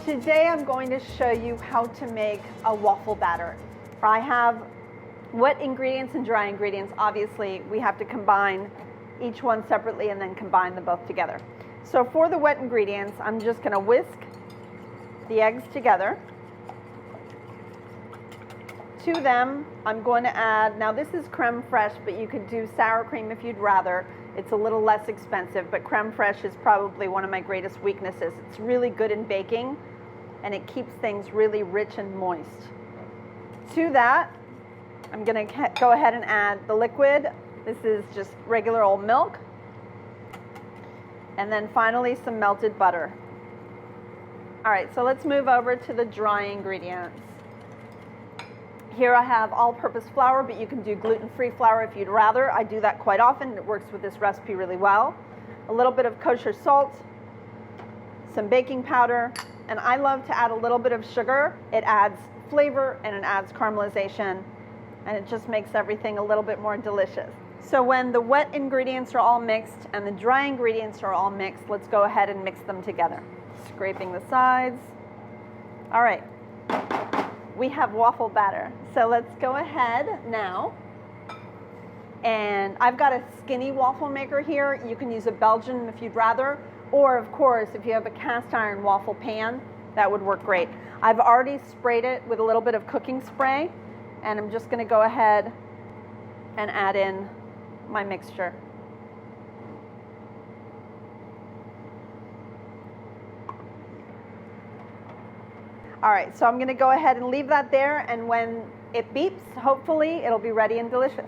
Today I'm going to show you how to make a waffle batter. I have wet ingredients and dry ingredients. Obviously, we have to combine each one separately and then combine them both together. So for the wet ingredients, I'm just going to whisk the eggs together. To them, I'm going to add, now this is creme fraiche, but you could do sour cream if you'd rather. It's a little less expensive, but creme fraiche is probably one of my greatest weaknesses. It's really good in baking, and it keeps things really rich and moist. To that, I'm going to go ahead and add the liquid. This is just regular old milk. And then finally, some melted butter. All right, so let's move over to the dry ingredients. Here I have all-purpose flour, but you can do gluten-free flour if you'd rather. I do that quite often. It works with this recipe really well. A little bit of kosher salt, some baking powder, and I love to add a little bit of sugar. It adds flavor and it adds caramelization, and it just makes everything a little bit more delicious. So when the wet ingredients are all mixed and the dry ingredients are all mixed, let's go ahead and mix them together. Scraping the sides. All right, we have waffle batter. So let's go ahead now. And I've got a skinny waffle maker here. You can use a Belgian if you'd rather, or of course, if you have a cast iron waffle pan, that would work great. I've already sprayed it with a little bit of cooking spray, and I'm just gonna go ahead and add in my mixture. All right, so I'm gonna go ahead and leave that there, and when it beeps, hopefully it'll be ready and delicious.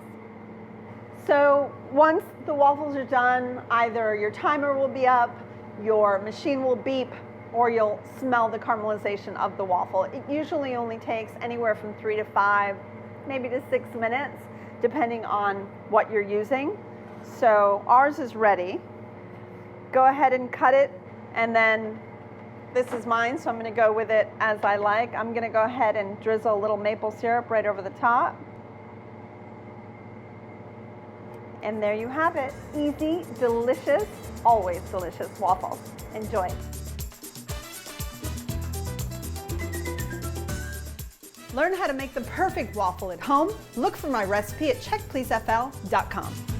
So once the waffles are done, either your timer will be up, your machine will beep, or you'll smell the caramelization of the waffle. It usually only takes anywhere from 3 to 5, maybe to 6 minutes, depending on what you're using. So ours is ready. Go ahead and cut it, and then this is mine, so I'm going to go with it as I like. I'm going to go ahead and drizzle a little maple syrup right over the top. And there you have it. Easy, delicious, always delicious waffles. Enjoy. Learn how to make the perfect waffle at home. Look for my recipe at checkpleasefl.com.